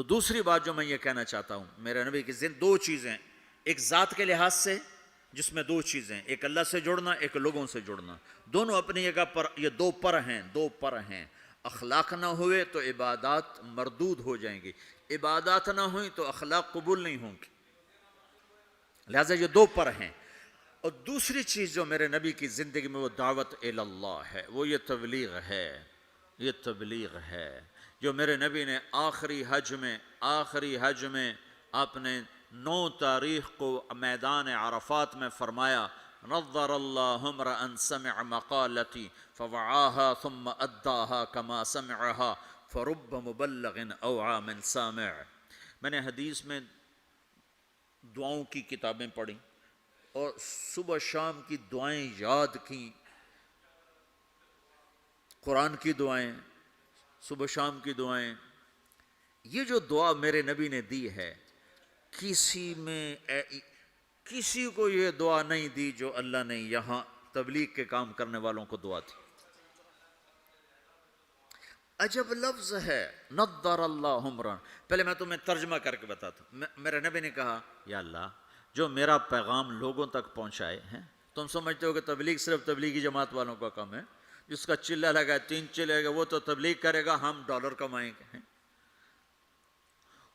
تو دوسری بات جو میں یہ کہنا چاہتا ہوں، میرے نبی کی دو چیزیں، ایک ذات کے لحاظ سے جس میں دو چیزیں، ایک اللہ سے جڑنا، ایک لوگوں سے جڑنا، دونوں اپنی جگہ پر، یہ دو پر ہیں. اخلاق نہ ہوئے تو عبادات مردود ہو جائیں گی، عبادات نہ ہوئی تو اخلاق قبول نہیں ہوں گی. لہٰذا یہ دو پر ہیں. اور دوسری چیز جو میرے نبی کی زندگی میں وہ دعوت اللہ ہے، وہ یہ تبلیغ ہے. جو میرے نبی نے آخری حج میں آپ نے 9 تاریخ کو میدان عرفات میں فرمایا، نظر اللہ امرأ سمع مقالتی فوعاها ثم اداها كما سمعها فرب مبلغ اوعى من سامع. میں نے حدیث میں دعاؤں کی کتابیں پڑھی اور صبح شام کی دعائیں یاد کی، قرآن کی دعائیں، صبح شام کی دعائیں. یہ جو دعا میرے نبی نے دی ہے، کسی کو یہ دعا نہیں دی جو اللہ نے یہاں تبلیغ کے کام کرنے والوں کو دعا دی. عجب لفظ ہے، نضر اللہ عمرا. پہلے میں تمہیں ترجمہ کر کے بتاتا ہوں. میرے نبی نے کہا، یا اللہ جو میرا پیغام لوگوں تک پہنچائے ہیں، تم سمجھتے ہو کہ تبلیغ صرف تبلیغی جماعت والوں کا کام ہے، جس کا چلہ لگا ہے 3 چلے گا وہ تو تبلیغ کرے گا، ہم ڈالر کمائیں گے.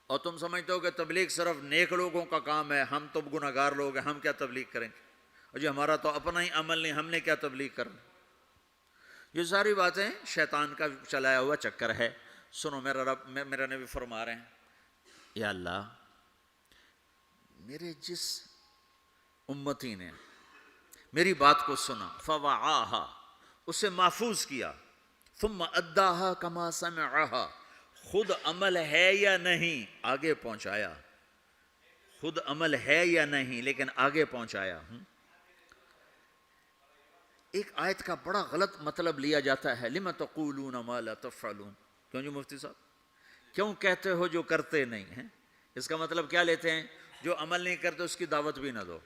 اور تم سمجھتے ہو کہ تبلیغ صرف نیک لوگوں کا کام ہے، ہم تو گناہگار لوگ ہیں، ہم کیا تبلیغ کریں گے، اور جی ہمارا تو اپنا ہی عمل نہیں، ہم نے کیا تبلیغ کرنا. یہ ساری باتیں شیطان کا چلایا ہوا چکر ہے. سنو، میرا نبی فرما رہے ہیں، یا اللہ میرے جس امتی نے میری بات کو سنا، فوعاہا اسے محفوظ کیا، ثم اداہا کما سمعہا خود عمل ہے یا نہیں آگے پہنچایا، خود عمل ہے یا نہیں لیکن آگے پہنچایا. ایک آیت کا بڑا غلط مطلب لیا جاتا ہے، لِمَ تَقُولُونَ مَا لَا تَفْعَلُونَ. کیوں جی مفتی صاحب، کیوں کہتے ہو جو کرتے نہیں ہیں؟ اس کا مطلب کیا لیتے ہیں؟ جو عمل نہیں کرتے اس کی دعوت بھی نہ دو،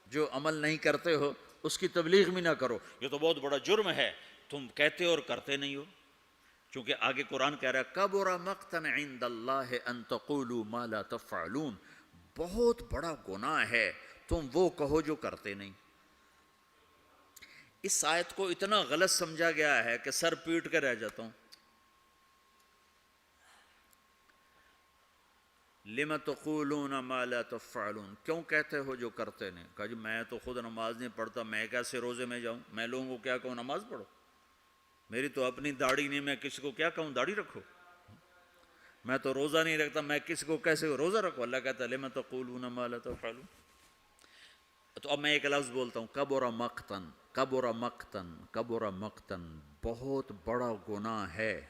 جو عمل نہیں کرتے ہو اس کی تبلیغ بھی نہ کرو. یہ تو بہت بڑا جرم ہے، تم کہتے اور کرتے نہیں ہو. چونکہ آگے قرآن کہہ رہا ہے کَبُرَ مَقْتًا عِندَ اللَّهِ أَن تَقُولُوا مَا لَا تَفْعَلُونَ. بہت بڑا گناہ ہے تم وہ کہو جو کرتے نہیں. اس آیت کو اتنا غلط سمجھا گیا ہے کہ سر پیٹ کے رہ جاتا ہوں. لِمَ تَقُولُونَ مَا لَا تَفْعَلُونَ، کیوں کہتے ہو جو کرتے نہیں؟ کہا جی میں تو خود نماز نہیں پڑھتا، میں کیسے روزے میں جاؤں؟ میں لوگوں کو کیا کہوں نماز پڑھو؟ میری تو اپنی داڑھی نہیں، میں کسی کو کیا کہوں داڑھی رکھو؟ میں تو روزہ نہیں رکھتا، میں کسی کو کیسے روزہ رکھو؟ اللہ کہتا ہے لِمَ تَقُولُونَ مَا لَا تَفْعَلُونَ. تو اب میں ایک لفظ بولتا ہوں، کبر مقتن، بہت بڑا گناہ ہے،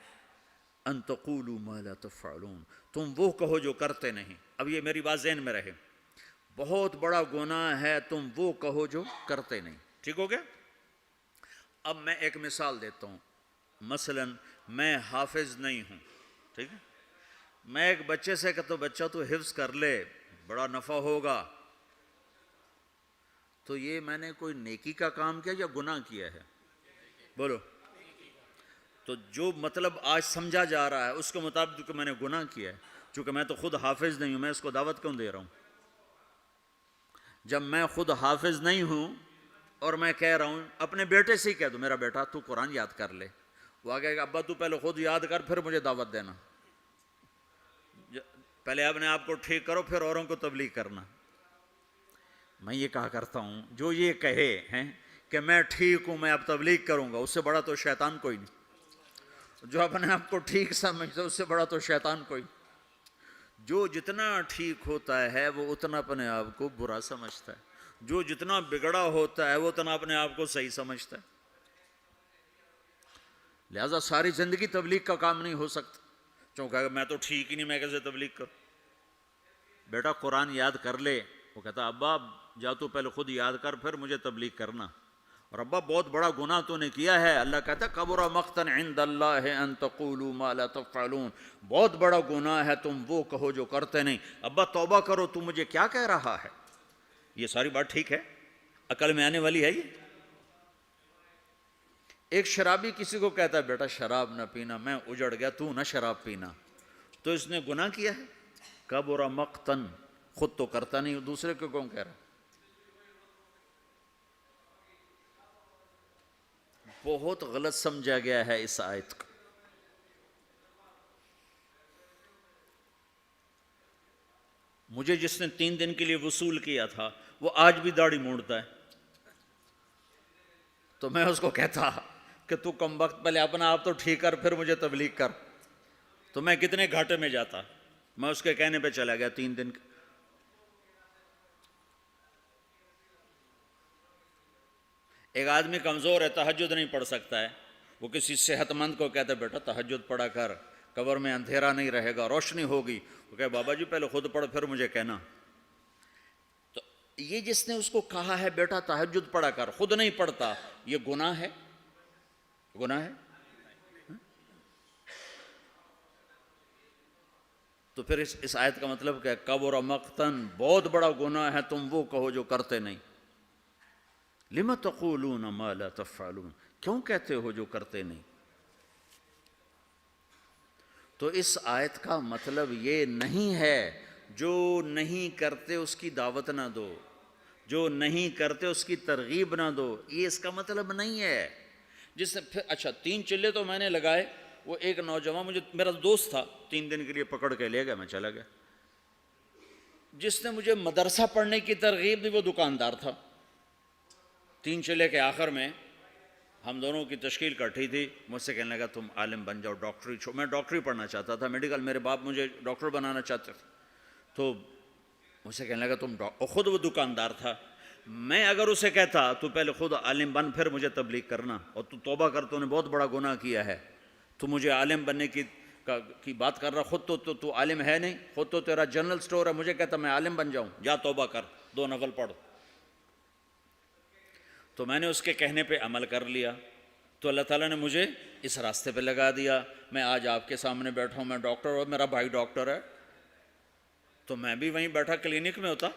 ان تقولوا ما لا تفعلون، تم وہ کہو جو کرتے نہیں. اب یہ میری بات ذہن میں رہے، بہت بڑا گناہ ہے تم وہ کہو جو کرتے نہیں. ٹھیک ہو گیا؟ اب میں ایک مثال دیتا ہوں. مثلا میں حافظ نہیں ہوں، ٹھیک ہے، میں ایک بچے سے کہتا ہوں بچہ تو حفظ کر لے، بڑا نفع ہوگا. تو یہ میں نے کوئی نیکی کا کام کیا یا گناہ کیا ہے؟ بولو. تو جو مطلب آج سمجھا جا رہا ہے اس کے مطابق کہ میں نے گناہ کیا ہے، چونکہ میں تو خود حافظ نہیں ہوں، میں اس کو دعوت کیوں دے رہا ہوں؟ جب میں خود حافظ نہیں ہوں اور میں کہہ رہا ہوں، اپنے بیٹے سے ہی کہہ دو میرا بیٹا تو قرآن یاد کر لے، وہ آگے کہ ابا تو پہلے خود یاد کر پھر مجھے دعوت دینا. پہلے اپنے آپ کو ٹھیک کرو پھر اوروں کو تبلیغ کرنا. میں یہ کہا کرتا ہوں جو یہ کہے ہیں کہ میں ٹھیک ہوں میں اب تبلیغ کروں گا، اس سے بڑا تو شیطان کوئی نہیں. جو اپنے آپ کو ٹھیک سمجھتا ہے اس سے بڑا تو شیطان کوئی. جو جتنا ٹھیک ہوتا ہے وہ اتنا اپنے آپ کو برا سمجھتا ہے، جو جتنا بگڑا ہوتا ہے وہ اتنا اپنے آپ کو صحیح سمجھتا ہے. لہذا ساری زندگی تبلیغ کا کام نہیں ہو سکتا. چونکہ میں تو ٹھیک ہی نہیں، میں کیسے تبلیغ کروں؟ بیٹا قرآن یاد کر لے. وہ کہتا ابا جا تو پہلے خود یاد کر پھر مجھے تبلیغ کرنا. اور ابا بہت بڑا گناہ تو نے کیا ہے. اللہ کہتا ہے کبر مقتا عند اللہ ان تقولوا ما لا تفعلون، بہت بڑا گناہ ہے تم وہ کہو جو کرتے نہیں. ابا توبہ کرو، تو مجھے کیا کہہ رہا ہے؟ یہ ساری بات ٹھیک ہے، عقل میں آنے والی ہے. یہ ایک شرابی کسی کو کہتا ہے بیٹا شراب نہ پینا، میں اجڑ گیا تو نہ شراب پینا. تو اس نے گناہ کیا ہے. کبر مقتن، خود تو کرتا نہیں، دوسرے کو کون کہہ رہا. بہت غلط سمجھا گیا ہے اس آیت کو. مجھے جس نے 3 دن کے لیے وصول کیا تھا وہ آج بھی داڑھی موڑتا ہے، تو میں اس کو کہتا کہ تو کم وقت پہلے اپنا آپ تو ٹھیک کر پھر مجھے تبلیغ کر، تو میں کتنے گھاٹے میں جاتا. میں اس کے کہنے پہ چلا گیا 3 دن. ایک آدمی کمزور ہے، تہجد نہیں پڑھ سکتا ہے، وہ کسی صحت مند کو کہتا ہے بیٹا تہجد پڑھا کر، قبر میں اندھیرا نہیں رہے گا، روشنی ہوگی. وہ کہے بابا جی پہلے خود پڑھ پھر مجھے کہنا. تو یہ جس نے اس کو کہا ہے بیٹا تہجد پڑھا کر، خود نہیں پڑھتا، یہ گناہ ہے؟ گناہ ہے؟ تو پھر اس آیت کا مطلب کیا ہے؟ کبر مقتن، بہت بڑا گناہ ہے تم وہ کہو جو کرتے نہیں. لم تقولون ما لا تفعلون، کیوں کہتے ہو جو کرتے نہیں؟ تو اس آیت کا مطلب یہ نہیں ہے جو نہیں کرتے اس کی دعوت نہ دو، جو نہیں کرتے اس کی ترغیب نہ دو، یہ اس کا مطلب نہیں ہے. جس نے پھر اچھا 3 چلے تو میں نے لگائے، وہ ایک نوجوان مجھے، میرا دوست تھا، 3 دن کے لیے پکڑ کے لے گیا، میں چلا گیا. جس نے مجھے مدرسہ پڑھنے کی ترغیب دی وہ دکاندار تھا. 3 چلے کے آخر میں ہم دونوں کی تشکیل کٹھی تھی، مجھ سے کہنے لگا تم عالم بن جاؤ، ڈاکٹری چھوڑ. میں ڈاکٹری پڑھنا چاہتا تھا، میڈیکل، میرے باپ مجھے ڈاکٹر بنانا چاہتے تھے. تو مجھ سے کہنے لگا تم اور خود وہ دکاندار تھا. میں اگر اسے کہتا تو پہلے خود عالم بن پھر مجھے تبلیغ کرنا، اور تو توبہ کر، تو نے بہت بڑا گناہ کیا ہے، تو مجھے عالم بننے کی بات کر رہا، خود تو عالم ہے نہیں، خود تو تیرا جنرل سٹور ہے. مجھے کہتا میں عالم بن جاؤں، جا توبہ کر، 2 نفل پڑھ. تو میں نے اس کے کہنے پہ عمل کر لیا، تو اللہ تعالیٰ نے مجھے اس راستے پہ لگا دیا. میں آج آپ کے سامنے بیٹھا ہوں، میں ڈاکٹر ہوں، میرا بھائی ڈاکٹر ہے، تو میں بھی وہیں بیٹھا کلینک میں ہوتا.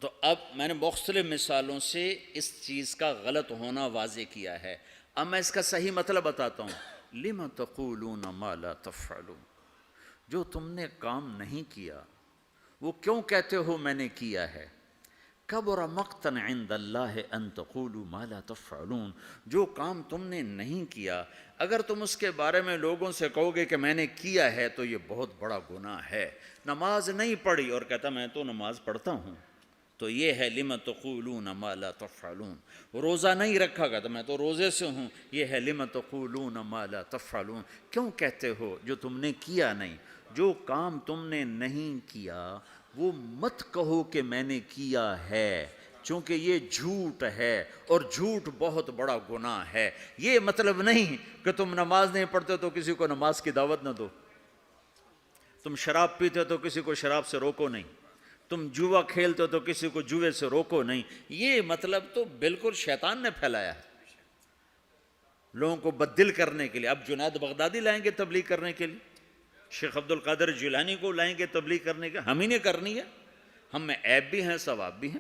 تو اب میں نے مختلف مثالوں سے اس چیز کا غلط ہونا واضح کیا ہے. اب میں اس کا صحیح مطلب بتاتا ہوں. لِمَ تَقُولُونَ مَا لَا تَفْعَلُونَ، جو تم نے کام نہیں کیا وہ کیوں کہتے ہو میں نے کیا ہے. کبر مقتن عند اللہ ان تقولوا ما لا تفعلون، جو کام تم نے نہیں کیا اگر تم اس کے بارے میں لوگوں سے کہو گے کہ میں نے کیا ہے تو یہ بہت بڑا گناہ ہے. نماز نہیں پڑھی اور کہتا میں تو نماز پڑھتا ہوں، تو یہ ہے لم تقولون ما لا تفعلون. روزہ نہیں رکھا گا تو میں تو روزے سے ہوں، یہ ہے لم تقولون ما لا تفعلون، کیوں کہتے ہو جو تم نے کیا نہیں. جو کام تم نے نہیں کیا وہ مت کہو کہ میں نے کیا ہے، چونکہ یہ جھوٹ ہے اور جھوٹ بہت بڑا گناہ ہے. یہ مطلب نہیں کہ تم نماز نہیں پڑھتے تو کسی کو نماز کی دعوت نہ دو، تم شراب پیتے تو کسی کو شراب سے روکو نہیں، تم جوا کھیلتے ہو تو کسی کو جوے سے روکو نہیں. یہ مطلب تو بالکل شیطان نے پھیلایا ہے لوگوں کو بددل کرنے کے لیے. اب جنید بغدادی لائیں گے تبلیغ کرنے کے لیے، شیخ عبد القادر جیلانی کو لائیں گے تبلیغ کرنے کے، ہم ہی نے کرنی ہے. ہم میں عیب بھی ہیں ثواب بھی ہیں.